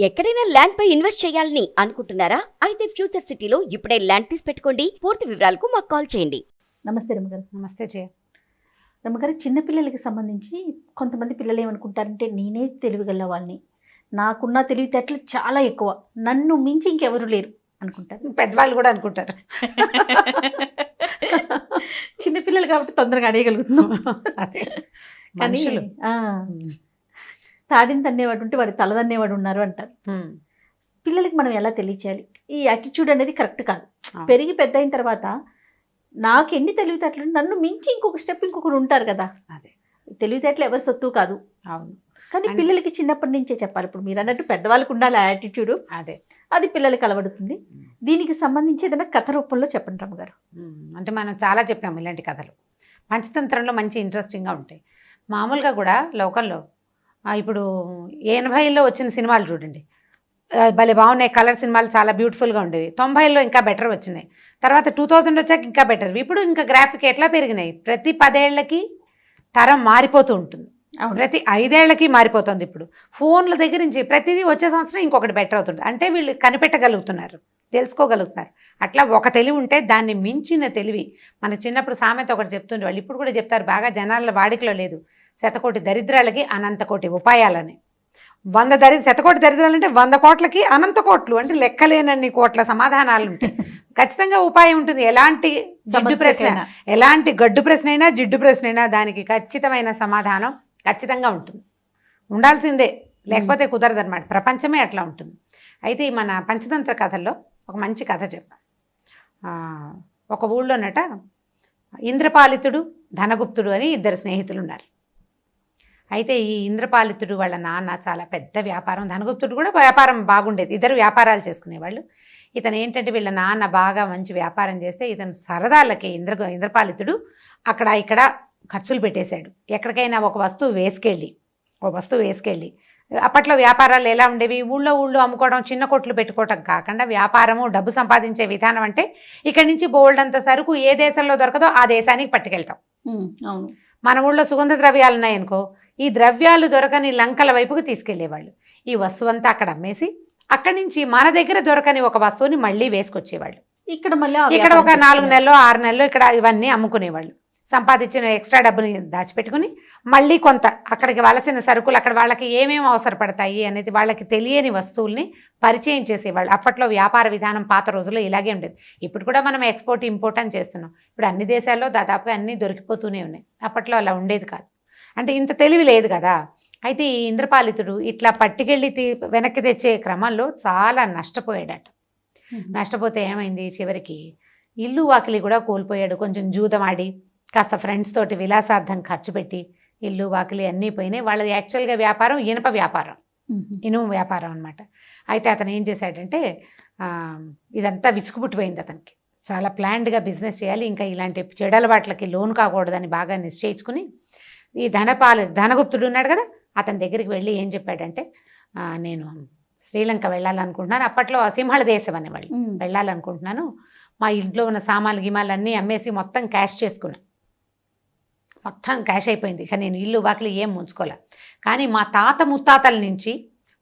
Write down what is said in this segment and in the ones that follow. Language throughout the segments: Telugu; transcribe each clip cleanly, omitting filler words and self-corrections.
ఎక్కడైనా ల్యాండ్ పై ఇన్వెస్ట్ చేయాలని అనుకుంటున్నారా? అయితే ఫ్యూచర్ సిటీలో ఇప్పుడే ల్యాండ్ తీసి పెట్టుకోండి. పూర్తి వివరాలకు మాకు కాల్ చేయండి. నమస్తే రమ్మగారు. నమస్తే జయ. రమ్మగారు, చిన్నపిల్లలకి సంబంధించి కొంతమంది పిల్లలు ఏమనుకుంటారంటే నేనే తెలివిగల వాళ్ళని, నాకున్న తెలివితేటలు చాలా ఎక్కువ, నన్ను మించి ఇంకెవరు లేరు అనుకుంటారు. పెద్దవాళ్ళు కూడా అనుకుంటారు. చిన్నపిల్లలు కాబట్టి తొందరగా అడగగలుగుతున్నాం. అదే కానీ మనుషులు. తాడిని తన్నేవాడు ఉంటే వాడి తలదన్నేవాడు ఉన్నారు అంటారు. పిల్లలకి మనం ఎలా తెలియచేయాలి? ఈ యాటిట్యూడ్ అనేది కరెక్ట్ కాదు. పెరిగి పెద్ద అయిన తర్వాత నాకు ఎన్ని తెలివితేటలు, నన్ను మించి ఇంకొక స్టెప్ ఇంకొకరు ఉంటారు కదా. అదే తెలివితేటలు ఎవరి సొత్తు కాదు. అవును. కానీ పిల్లలకి చిన్నప్పటి నుంచే చెప్పాలి. ఇప్పుడు మీరు అన్నట్టు పెద్దవాళ్ళకు ఉండాలి ఆ యాటిట్యూడ్, అదే అది పిల్లలకి అలవడుతుంది. దీనికి సంబంధించి ఏదైనా కథ రూపంలో చెప్పండి రమ్మగారు. అంటే మనం చాలా చెప్పాము ఇలాంటి కథలు. పంచతంత్రంలో మంచి ఇంట్రెస్టింగ్గా ఉంటాయి. మామూలుగా కూడా లోకల్లో ఇప్పుడు 80లో వచ్చిన సినిమాలు చూడండి, భలే బాగున్నాయి. కలర్ సినిమాలు చాలా బ్యూటిఫుల్గా ఉండేవి. 90లో ఇంకా బెటర్ వచ్చినాయి. తర్వాత 2000 వచ్చాక ఇంకా బెటర్. ఇప్పుడు ఇంకా గ్రాఫిక్ ఎట్లా పెరిగినాయి. ప్రతి 10 ఏళ్లకి తరం మారిపోతూ ఉంటుంది. ప్రతి 5 ఏళ్లకి మారిపోతుంది. ఇప్పుడు ఫోన్ల దగ్గర నుంచి ప్రతిదీ వచ్చే సంవత్సరం ఇంకొకటి బెటర్ అవుతుంది. అంటే వీళ్ళు కనిపెట్టగలుగుతున్నారు, తెలుసుకోగలుగుతున్నారు. అట్లా ఒక తెలివి ఉంటే దాన్ని మించిన తెలివి. మనకు చిన్నప్పుడు సామెత ఒకటి చెప్తుండే వాళ్ళు, ఇప్పుడు కూడా చెప్తారు, బాగా జనాల వాడికలో లేదు. శతకోటి దరిద్రాలకి అనంత కోటి ఉపాయాలని. 100 శతకోటి దరిద్రాలంటే 100 కోట్లకి అనంత కోట్లు, అంటే లెక్కలేనన్ని కోట్ల సమాధానాలు ఉంటాయి. ఖచ్చితంగా ఉపాయం ఉంటుంది. ఎలాంటి జిడ్డు ప్రశ్న, ఎలాంటి గడ్డు ప్రశ్న అయినా జిడ్డు ప్రశ్న అయినా దానికి ఖచ్చితమైన సమాధానం ఖచ్చితంగా ఉంటుంది, ఉండాల్సిందే, లేకపోతే కుదరదన్నమాట. ప్రపంచమే అట్లా ఉంటుంది. అయితే మన పంచతంత్ర కథల్లో ఒక మంచి కథ చెప్పాం. ఒక ఊళ్ళోనట ఇంద్రపాలితుడు, ధనగుప్తుడు అని 2 స్నేహితులు ఉన్నారు. అయితే ఈ ఇంద్రపాలితుడు వాళ్ళ నాన్న చాలా పెద్ద వ్యాపారం, ధనగుప్తుడు కూడా వ్యాపారం బాగుండేది. 2 వ్యాపారాలు చేసుకునేవాళ్ళు. ఇతను ఏంటంటే వీళ్ళ నాన్న బాగా మంచి వ్యాపారం చేస్తే ఇతను సరదాలకి ఇంద్రపాలితుడు అక్కడ ఇక్కడ ఖర్చులు పెట్టేశాడు. ఎక్కడికైనా ఒక వస్తువు వేసుకెళ్ళి అప్పట్లో వ్యాపారాలు ఎలా ఉండేవి, ఊళ్ళో అమ్ముకోవడం, చిన్న కొట్లు పెట్టుకోవటం కాకుండా వ్యాపారము, డబ్బు సంపాదించే విధానం అంటే ఇక్కడి నుంచి బోల్డ్ అంత సరుకు ఏ దేశంలో దొరకదో ఆ దేశానికి పట్టుకెళ్తాం. అవును. మన ఊళ్ళో సుగంధ ద్రవ్యాలు ఉన్నాయనుకో, ఈ ద్రవ్యాలు దొరకని లంకల వైపుకి తీసుకెళ్లేవాళ్ళు. ఈ వస్తువు అంతా అక్కడ అమ్మేసి అక్కడి నుంచి మన దగ్గర దొరకని ఒక వస్తువుని మళ్ళీ వేసుకొచ్చేవాళ్ళు. ఇక్కడ ఒక 4 నెలలో 6 నెలలో ఇక్కడ ఇవన్నీ అమ్ముకునేవాళ్ళు. సంపాదించిన ఎక్స్ట్రా డబ్బుని దాచిపెట్టుకుని మళ్ళీ కొంత అక్కడికి వలసిన సరుకులు, అక్కడ వాళ్ళకి ఏమేమి అవసరపడతాయి అనేది వాళ్ళకి తెలియని వస్తువుల్ని పరిచయం చేసేవాళ్ళు. అప్పట్లో వ్యాపార విధానం పాత రోజుల్లో ఇలాగే ఉండేది. ఇప్పుడు కూడా మనం ఎక్స్పోర్ట్ ఇంపోర్ట్ అని చేస్తున్నాం. ఇప్పుడు అన్ని దేశాల్లో దాదాపుగా అన్నీ దొరికిపోతూనే ఉన్నాయి. అప్పట్లో అలా ఉండేది కాదు. అంటే ఇంత తెలివి లేదు కదా. అయితే ఈ ఇంద్రపాలితుడు ఇట్లా పట్టుకెళ్ళి వెనక్కి తెచ్చే క్రమంలో చాలా నష్టపోయాడట. నష్టపోతే ఏమైంది, చివరికి ఇల్లు వాకిలి కూడా కోల్పోయాడు. కొంచెం జూదమాడి కాస్త ఫ్రెండ్స్ తోటి విలాసార్థం ఖర్చు పెట్టి ఇల్లు వాకిలి అన్నీ పోయినాయి. వాళ్ళది యాక్చువల్గా వ్యాపారం ఇనుము వ్యాపారం అనమాట. అయితే అతను ఏం చేశాడంటే ఇదంతా విసుగుపుట్టిపోయింది అతనికి. చాలా ప్లాన్డ్గా బిజినెస్ చేయాలి, ఇంకా ఇలాంటి చెడలవాట్లకి లోన్ కాకూడదని బాగా నిశ్చయించుకుని ఈ ధనగుప్తుడు ఉన్నాడు కదా, అతని దగ్గరికి వెళ్ళి ఏం చెప్పాడంటే, నేను శ్రీలంక వెళ్ళాలనుకుంటున్నాను. అప్పట్లో సింహళ దేశం అనేవాళ్ళు. వెళ్ళాలనుకుంటున్నాను. మా ఇంట్లో ఉన్న సామాన్లు గిమాలు అన్నీ అమ్మేసి మొత్తం క్యాష్ చేసుకున్నాను. మొత్తం క్యాష్ అయిపోయింది. ఇక నేను ఇల్లు వాకిలి ఏం ఉంచుకోలే. కానీ మా తాత ముత్తాతల నుంచి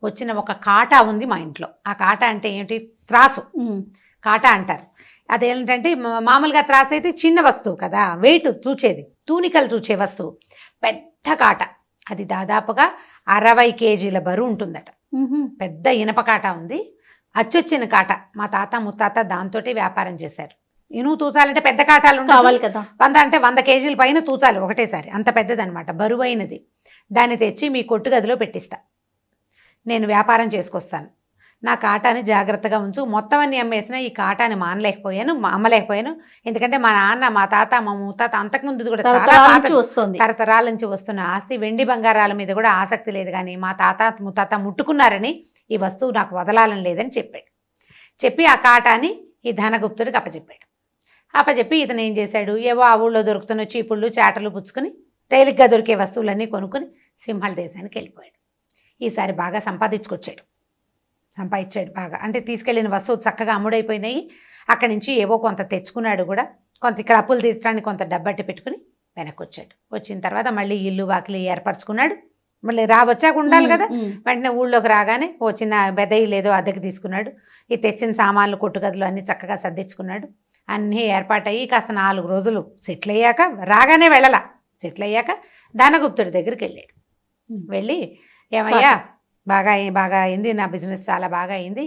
వచ్చిన ఒక కాటా ఉంది మా ఇంట్లో. ఆ కాటా అంటే ఏమిటి, త్రాసు, కాటా అంటారు. అదేంటంటే మామూలుగా త్రాసు అయితే చిన్న వస్తువు కదా, వెయిట్ తూచేది, తూనికలు తూచే వస్తువు. పెద్ద కాట, అది దాదాపుగా 60 కేజీల బరువు ఉంటుందట. పెద్ద ఇనప కాట ఉంది. అచ్చొచ్చిన కాట. మా తాత ముత్తాత దాంతోటి వ్యాపారం చేశారు. ఇనుము తూచాలంటే పెద్ద కాటాలు కావాలి కదా. 100 కేజీల పైన తూచాలి ఒకటేసారి, అంత పెద్దదనమాట, బరువైనది. దాన్ని తెచ్చి మీ కొట్టు గదిలో పెట్టిస్తా, నేను వ్యాపారం చేసుకొస్తాను. నా కాటాని జాగ్రత్తగా ఉంచు. మొత్తం అన్ని అమ్మేసిన ఈ కాటాని అమ్మలేకపోయాను. ఎందుకంటే మా నాన్న, మా తాత, మా ముత్తాత అంతకుముందు కూడా తరతరాల నుంచి వస్తున్న ఆస్తి, వెండి బంగారాల మీద కూడా ఆసక్తి లేదు. కానీ మా తాత ముత్తాత ముట్టుకున్నారని ఈ వస్తువు నాకు వదలాలని లేదని చెప్పి ఆ కాటాని ఈ ధనగుప్తుడికి అప్పచెప్పి ఇతను ఏం చేశాడు, ఏవో ఆ ఊళ్ళో దొరుకుతున్న చీపుళ్ళు చాటలు పుచ్చుకొని తేలిగ్గా దొరికే వస్తువులన్నీ కొనుక్కొని సింహళ దేశానికి వెళ్ళిపోయాడు. ఈసారి బాగా సంపాదించాడు బాగా. అంటే తీసుకెళ్లిన వస్తువు చక్కగా అమ్ముడైపోయినాయి. అక్కడి నుంచి ఏవో కొంత తెచ్చుకున్నాడు కూడా. కొంత ఇక్కడ అప్పులు తీర్చడానికి కొంత డబ్బట్టి పెట్టుకుని వెనక్కి వచ్చాడు. వచ్చిన తర్వాత మళ్ళీ ఇల్లు వాకిలి ఏర్పరచుకున్నాడు. మళ్ళీ వచ్చాక ఉండాలి కదా. వెంటనే ఊళ్ళోకి రాగానే ఓ చిన్న బెదయి లేదో అద్దెకి తీసుకున్నాడు. ఈ తెచ్చిన సామాన్లు కొట్టుగదులు అన్నీ చక్కగా సర్దించుకున్నాడు. అన్నీ ఏర్పాటయ్యి కాస్త 4 రోజులు సెటిల్ అయ్యాక రాగానే వెళ్ళాల. సెటిల్ అయ్యాక దానగుప్తుడి దగ్గరికి వెళ్ళాడు. వెళ్ళి ఏమయ్యా బాగా అయింది, నా బిజినెస్ చాలా బాగా అయింది,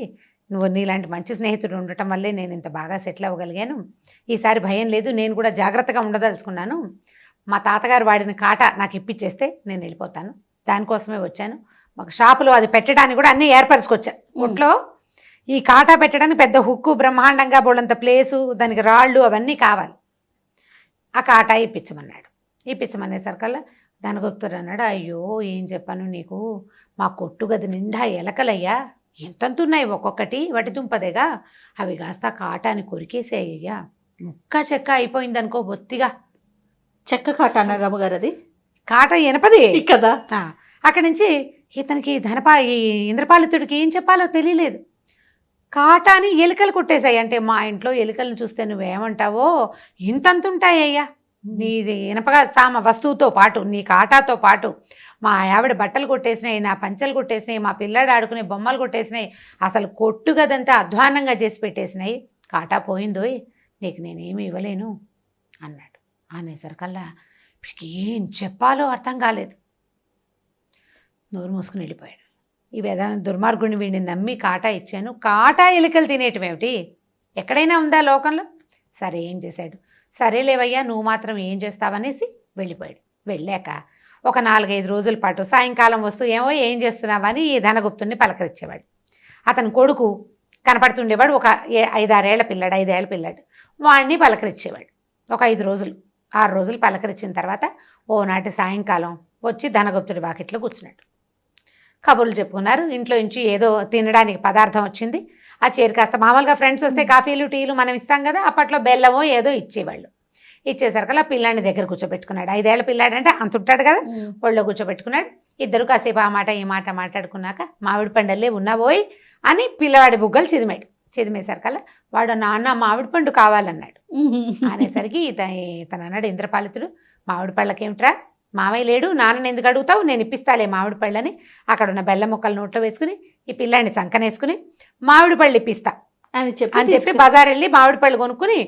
నువ్వు నీలాంటి మంచి స్నేహితుడు ఉండటం వల్లే నేను ఇంత బాగా సెటిల్ అవ్వగలిగాను. ఈసారి భయం లేదు, నేను కూడా జాగ్రత్తగా ఉండదలుచుకున్నాను. మా తాతగారు వాడిన కాట నాకు ఇప్పించేస్తే నేను వెళ్ళిపోతాను, దానికోసమే వచ్చాను. మాకు షాపులో అది పెట్టడానికి కూడా అన్నీ ఏర్పరచుకొచ్చాను. ఒట్లో ఈ కాటా పెట్టడానికి పెద్ద హుక్కు, బ్రహ్మాండంగా బోళ్ళంత ప్లేసు, దానికి రాళ్ళు అవన్నీ కావాలి. ఆ కాటా ఇప్పించమన్నాడు. ఇప్పించమనేసరికల్లా దానగుప్తుడు అన్నాడు, అయ్యో ఏం చెప్పాను నీకు, మా కొట్టు గది నిండా ఎలకలయ్యా, ఎంతంతున్నాయి ఒక్కొక్కటి, వాటి దుంపదేగా, అవి కాస్త కాటాని కొరికేసేయ్యా, ముక్క చెక్క అయిపోయిందనుకో బొత్తిగా. చెక్క కాట అన్నారు రమ్మగారు, అది కాట ఎనపది కదా. అక్కడి నుంచి ఇతనికి ఈ ఇంద్రపాలితుడికి ఏం చెప్పాలో తెలియలేదు. కాటాని ఎలుకలు కొట్టేశాయి. అంటే మా ఇంట్లో ఎలుకలను చూస్తే నువ్వేమంటావో ఇంతంతుంటాయ్యా, నీది ఇనపగా వస్తువుతో పాటు, నీ కాటాతో పాటు మా ఆవిడ బట్టలు కొట్టేసినాయి, నా పంచలు కొట్టేసినాయి, మా పిల్లాడు ఆడుకునే బొమ్మలు కొట్టేసినాయి, అసలు కొట్టుగదంతా అధ్వానంగా చేసి పెట్టేసినాయి, కాటా పోయిందోయ్, నీకు నేనేమి ఇవ్వలేను అన్నాడు. అనేసరికల్లా ఏం చెప్పాలో అర్థం కాలేదు. నోరు మూసుకుని వెళ్ళిపోయాడు. ఈ దుర్మార్గుడిని వీడిని నమ్మి కాటా ఇచ్చాను, కాటా ఎలుకలు తినేయటమేమిటి, ఎక్కడైనా ఉందా లోకంలో? సరే ఏం చేశాడు, సరేలేవయ్యా నువ్వు మాత్రం ఏం చేస్తావనేసి వెళ్ళిపోయాడు. వెళ్ళాక ఒక 4-5 రోజుల పాటు సాయంకాలం వస్తూ ఏం చేస్తున్నావని ఈ ధనగుప్తుడిని పలకరించేవాడు. అతని కొడుకు కనపడుతుండేవాడు, ఒక 5-6 ఏళ్ల పిల్లాడు, వాడిని పలకరించేవాడు. ఒక 5-6 రోజులు పలకరించిన తర్వాత ఓనాటి సాయంకాలం వచ్చి ధనగుప్తుడి వాకిట్లో కూర్చున్నాడు. కబుర్లు చెప్పుకున్నారు. ఇంట్లో నుంచి ఏదో తినడానికి పదార్థం వచ్చింది. ఆ చేరు కాస్త మామూలుగా ఫ్రెండ్స్ వస్తే కాఫీలు టీలు మనం ఇస్తాం కదా, అప్పట్లో బెల్లమో ఏదో ఇచ్చేవాళ్ళు. ఇచ్చేసరికి ఆ పిల్లాడిని దగ్గర కూర్చోబెట్టుకున్నాడు. 5 ఏళ్ల పిల్లాడు అంటే అంత ఉంటాడు కదా, ఒళ్ళో కూర్చోబెట్టుకున్నాడు. ఇద్దరు కాసేపు ఆ మాట ఈ మాట మాట్లాడుకున్నాక మామిడి పండల్లే ఉన్నావోయ్ అని పిల్లవాడి బుగ్గలు చిదిమేసరికల్లా వాడు నాన్న మామిడి పండు కావాలన్నాడు. అనేసరికి ఇతను అన్నాడు ఇంద్రపాలితుడు, మామిడి పళ్ళకేమిట్రా, మామయ్య లేడు, నాన్నని ఎందుకు అడుగుతావు, నేను ఇప్పిస్తాలే మామిడి పళ్ళని. అక్కడ ఉన్న బెల్లం ముక్కలు నోట్లో వేసుకుని ఈ పిల్లాడిని చంకనేసుకుని మామిడి పళ్ళు ఇప్పిస్తా అని చెప్పి బజార్ వెళ్ళి మామిడి పళ్ళు కొనుక్కుని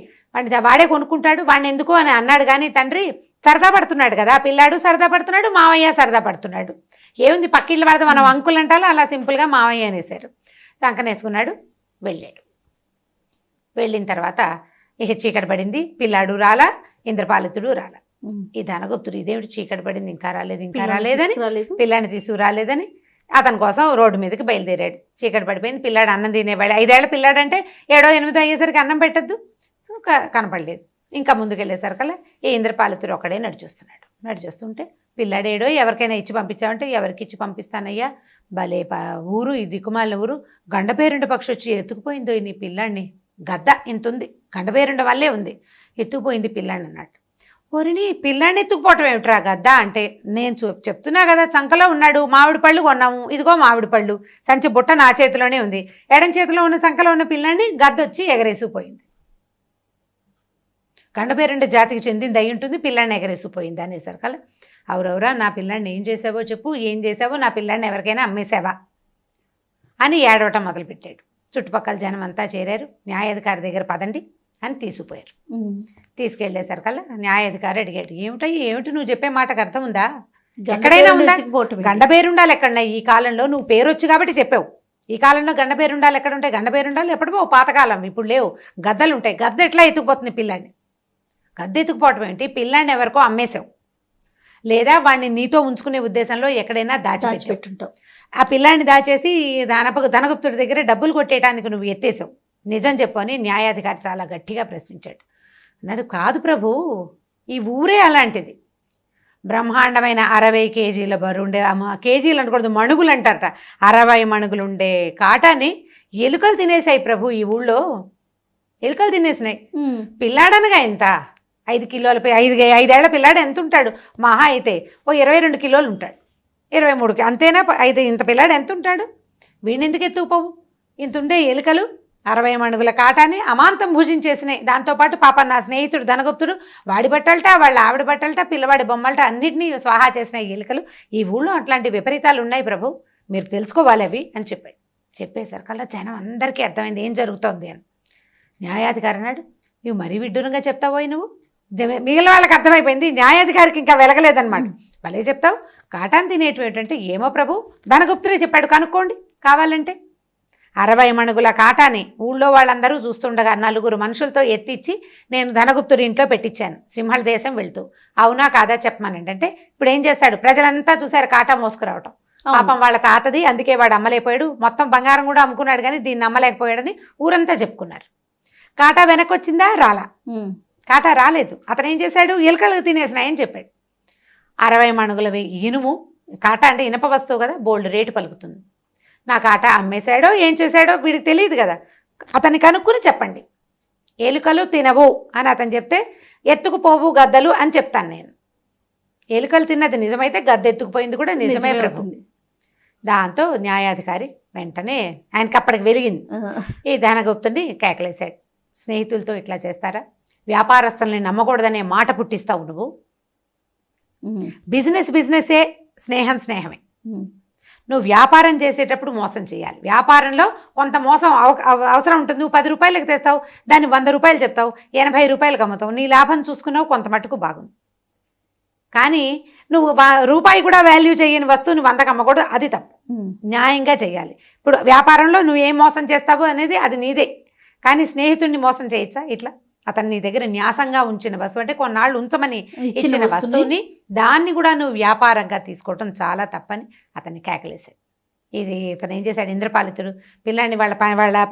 వాడే కొనుక్కుంటాడు. వాడిని ఎందుకు అని అన్నాడు. కానీ తండ్రి సరదా పడుతున్నాడు కదా, పిల్లాడు సరదా పడుతున్నాడు, మామయ్య సరదా పడుతున్నాడు, ఏముంది పక్కిళ్ళు పడితే మనం అంకులు అంటాలో అలా సింపుల్గా మామయ్య అనేసారు. చంకనేసుకున్నాడు, వెళ్ళాడు. వెళ్ళిన తర్వాత ఇక చీకటి పడింది, పిల్లాడు రాలా, ఇంద్రపాలితుడు రాలా. ఈ ధనగుప్తుడు ఇదేమిటి చీకటి పడింది ఇంకా రాలేదని పిల్లాడిని తీసుకురాలేదని అతని కోసం రోడ్డు మీదకి బయలుదేరాడు. చీకటి పడిపోయింది, పిల్లాడు అన్నం తినేవాడు. 5 ఏళ్ల పిల్లాడు అంటే 7-8 అయ్యేసరికి అన్నం పెట్టద్దు, కనపడలేదు. ఇంకా ముందుకెళ్ళేసరికల్లా ఈ ఇంద్రపాలితుడు ఒకడే నడిచొస్తుంటే పిల్లాడు ఏడో ఎవరికైనా ఇచ్చి పంపించామంటే ఎవరికి ఇచ్చి పంపిస్తానయ్యా, భలే ఊరు, ఈ దిక్కుమాలిన ఊరు, గండపేరుండ పక్షి వచ్చి ఎత్తుకుపోయిందో నీ పిల్లాడిని, గద్ద ఇంతుంది, గండపేరుండ వల్లే ఉంది, ఎత్తుకుపోయింది పిల్లాడిని అన్నట్టు. ఓరిని పిల్లాడిని ఎత్తుకుపోవటం ఏమిట్రా గద్ద అంటే, నేను చెప్తున్నా కదా చంకలో ఉన్నాడు, మామిడి పళ్ళు కొన్నాము, ఇదిగో మామిడి పళ్ళు, సంచి బుట్ట నా చేతిలోనే ఉంది, ఎడం చేతిలో ఉన్న సంకలో ఉన్న పిల్లాడిని గద్దొచ్చి ఎగరేసిపోయింది, గండపేరుండ జాతికి చెందింది అయి ఉంటుంది, పిల్లాడిని ఎగరేసిపోయింది అనేసరికల్లా అవురవురా నా పిల్లాడిని ఏం చేసావో చెప్పు, ఏం చేసావో, నా పిల్లాడిని ఎవరికైనా అమ్మేసావా అని ఏడవటం మొదలుపెట్టాడు. చుట్టుపక్కల జనం అంతా చేరారు. న్యాయాధికారి దగ్గర పదండి అని తీసుకుపోయారు. తీసుకెళ్లేసరికల్లా న్యాయాధికారి అడిగాడు, ఏమిటి నువ్వు చెప్పే మాటకు అర్థం ఉందా, ఎక్కడైనా ఉందా, గండపేరుండాలి ఎక్కడన్నా, ఈ కాలంలో నువ్వు పేరు వచ్చి కాబట్టి చెప్పావు, ఈ కాలంలో గండపేరుండాలి ఎక్కడ ఉంటాయి, గండపేరుండాలి ఎప్పుడో పాతకాలం, ఇప్పుడు లేవు, గద్దలు ఉంటాయి, గద్ద ఎట్లా ఎత్తుకుపోతుంది పిల్లాడిని, గద్ద ఎత్తుకుపోవటం ఏంటి, పిల్లాడిని ఎవరికో అమ్మేశావు, లేదా వాడిని నీతో ఉంచుకునే ఉద్దేశంలో ఎక్కడైనా దాచిపెట్టుంటావు, ఆ పిల్లాడిని దాచేసి ధనగుప్తుడి దగ్గర డబ్బులు కొట్టేయడానికి నువ్వు ఎత్తేసావు, నిజం చెప్పు అని న్యాయాధికారి చాలా గట్టిగా ప్రశ్నించాడు. అన్నాడు, కాదు ప్రభు, ఈ ఊరే అలాంటిది, బ్రహ్మాండమైన 60 కేజీల బరువుండే, కేజీలు అనకూడదు మణుగులు అంటారట, 60 మణుగులు ఉండే కాటాన్ని ఎలుకలు తినేసాయి ప్రభు, ఈ ఊళ్ళో ఎలుకలు తినేసినాయి. పిల్లాడనగా ఎంత, 5 కిలోల 5 ఏళ్ల పిల్లాడు ఎంత ఉంటాడు, మహా అయితే ఓ 22 కిలోలు ఉంటాడు, 23 అంతేనా, ఇంత పిల్లాడు ఎంత ఉంటాడు, వీడిని ఎందుకు ఎత్తుకుపోవు, ఇంత ఉండే ఎలుకలు 60 మణుగుల కాటాన్ని అమాంతం భుజించేసినాయి. దాంతోపాటు పాప నా స్నేహితుడు ధనగుప్తుడు వాడి బట్టలట, వాళ్ళ ఆవిడ బట్టలట, పిల్లవాడి బొమ్మలట అన్నింటినీ స్వాహా చేసిన ఎలుకలు. ఈ ఊళ్ళో అట్లాంటి విపరీతాలు ఉన్నాయి ప్రభు, మీరు తెలుసుకోవాలి అవి అని చెప్పాడు. చెప్పేసరికల్లా జనం అందరికీ అర్థమైంది ఏం జరుగుతోంది అని. న్యాయాధికారి అన్నాడు, నువ్వు మరీ విడ్డూరంగా చెప్తావోయ్ నువ్వు. మిగిలిన వాళ్ళకి అర్థమైపోయింది, న్యాయాధికారికి ఇంకా వెలగలేదన్నమాట. భలే చెప్తావు, కాటాన్ని తినేటివి అంటే ఏమో ప్రభు ధనగుప్తుడే చెప్పాడు, కనుక్కోండి కావాలంటే. 60 మణుగుల కాటాని ఊళ్ళో వాళ్ళందరూ చూస్తుండగా 4 మనుషులతో ఎత్తిచ్చి నేను ధనగుప్తుడి ఇంట్లో పెట్టించాను సింహళ దేశం వెళ్తూ. అవునా కాదా చెప్పమనండి అంటే ఇప్పుడు ఏం చేస్తాడు, ప్రజలంతా చూశారు కాటా మోసుకురావటం. పాపం వాళ్ళ తాతది, అందుకే వాడు అమ్మలేకపోయాడు. మొత్తం బంగారం కూడా అమ్ముకున్నాడు కానీ దీన్ని అమ్మలేకపోయాడని ఊరంతా చెప్పుకున్నారు. కాటా వెనక్కి వచ్చిందా? రాలా. కాటా రాలేదు. అతను ఏం చేశాడు, ఎలుకలు తినేసినాయని చెప్పాడు. 60 మణుగుల ఇనుము, కాటా అంటే ఇనప వస్తువు కదా, బోల్డ్ రేటు పలుకుతుంది. నా కాటా అమ్మేశాడో ఏం చేశాడో వీడికి తెలియదు కదా, అతన్ని కనుక్కుని చెప్పండి. ఎలుకలు తినవు అని అతను చెప్తే ఎత్తుకుపోవు గద్దలు అని చెప్తాను నేను. ఎలుకలు తిన్నది నిజమైతే గద్ద ఎత్తుకుపోయింది కూడా నిజమే ప్రభు. దాంతో న్యాయాధికారి వెంటనే ఆయనకి అప్పటికి వెలిగింది. ఈ ధనగుప్తుని కేకలేశాడు, స్నేహితులతో ఇట్లా చేస్తారా, వ్యాపారస్తుల్ని నమ్మకూడదనే మాట పుట్టిస్తావు నువ్వు. బిజినెస్సే, స్నేహం స్నేహమే. నువ్వు వ్యాపారం చేసేటప్పుడు మోసం చేయాలి. వ్యాపారంలో కొంత మోసం అవసరం ఉంటుంది. నువ్వు 10 రూపాయలకు తెస్తావు, దాన్ని 100 రూపాయలు చెప్తావు, 80 రూపాయలకు అమ్ముతావు, నీ లాభం చూసుకున్నావు, కొంత మట్టుకు బాగుంది. కానీ నువ్వు రూపాయి కూడా వాల్యూ చేయని వస్తువుని 100కి అమ్మకూడదు, అది తప్పు. న్యాయంగా చేయాలి. ఇప్పుడు వ్యాపారంలో నువ్వు ఏం మోసం చేస్తావు అనేది అది నీదే. కానీ స్నేహితుడిని మోసం చేయొచ్చా ఇట్లా? అతను నీ దగ్గర న్యాసంగా ఉంచిన వస్తువు అంటే కొన్నాళ్ళు ఉంచమని ఇచ్చిన వస్తువుని దాన్ని కూడా నువ్వు వ్యాపారంగా తీసుకోవటం చాలా తప్పని అతన్ని కేకలేశాడు. ఇది ఇతను ఏం చేశాడు, ఇంద్రపాలితుడు పిల్లాన్ని వాళ్ళ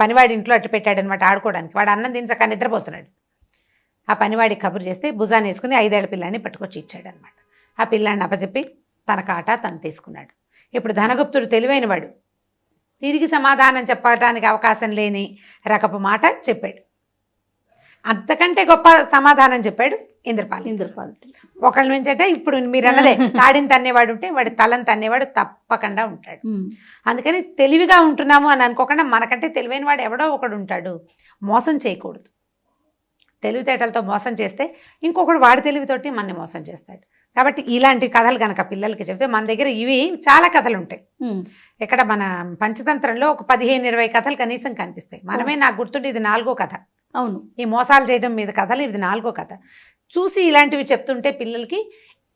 పనివాడి ఇంట్లో అట్టు పెట్టాడనమాట ఆడుకోవడానికి. వాడు అన్నం తినక నిద్రపోతున్నాడు. ఆ పనివాడి కబురు చేస్తే భుజాన్ని వేసుకుని 5 ఏళ్ల పిల్లాన్ని పట్టుకొచ్చి ఇచ్చాడనమాట. ఆ పిల్లాన్ని అప్పచెప్పి తన కాటా తను తీసుకున్నాడు. ఇప్పుడు ధనగుప్తుడు తెలివైనవాడు, తిరిగి సమాధానం చెప్పడానికి అవకాశం లేని రకపు మాట చెప్పాడు. అంతకంటే గొప్ప సమాధానం చెప్పాడు ఇంద్రపాలితుడు. ఒకళ్ళ నుంచి అంటే ఇప్పుడు మీరు అన్నదే తాడిని తన్నేవాడు ఉంటే వాడి తలని తన్నేవాడు తప్పకుండా ఉంటాడు. అందుకని తెలివిగా ఉంటున్నాము అని అనుకోకుండా మనకంటే తెలివైన వాడు ఎవడో ఒకడు ఉంటాడు. మోసం చేయకూడదు. తెలివితేటలతో మోసం చేస్తే ఇంకొకడు వాడి తెలివితోటి మనని మోసం చేస్తాడు. కాబట్టి ఇలాంటి కథలు కనుక పిల్లలకి చెప్తే, మన దగ్గర ఇవి చాలా కథలు ఉంటాయి. ఇక్కడ మన పంచతంత్రంలో ఒక 15-20 కథలు కనీసం కనిపిస్తాయి. మనమే నాకు గుర్తుండి ఇది 4వ కథ. అవును, ఈ మోసాలు చేయడం మీద కథలు ఇది 4వ కథ. చూసి ఇలాంటివి చెప్తుంటే పిల్లలకి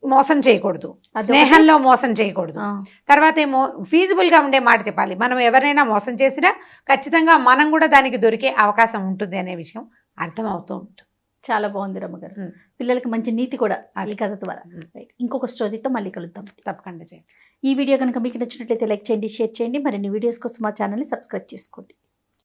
మోసం చేయకూడదు, స్నేహంలో మోసం చేయకూడదు. తర్వాత ఏమో ఫీజిబుల్గా ఉండే మాట చెప్పాలి. మనం ఎవరైనా మోసం చేసినా ఖచ్చితంగా మనం కూడా దానికి దొరికే అవకాశం ఉంటుంది అనే విషయం అర్థమవుతూ ఉంటుంది. చాలా బాగుంది రమ్మగారు. పిల్లలకి మంచి నీతి కూడా ఈ కథ ద్వారా. ఇంకొక స్టోరీతో మళ్ళీ కలుద్దాం. తప్పకుండా చేయండి. ఈ వీడియో కనుక మీకు నచ్చినట్లయితే లైక్ చేయండి, షేర్ చేయండి. మరిన్ని వీడియోస్ కోసం మా ఛానల్ని సబ్స్క్రైబ్ చేసుకోండి.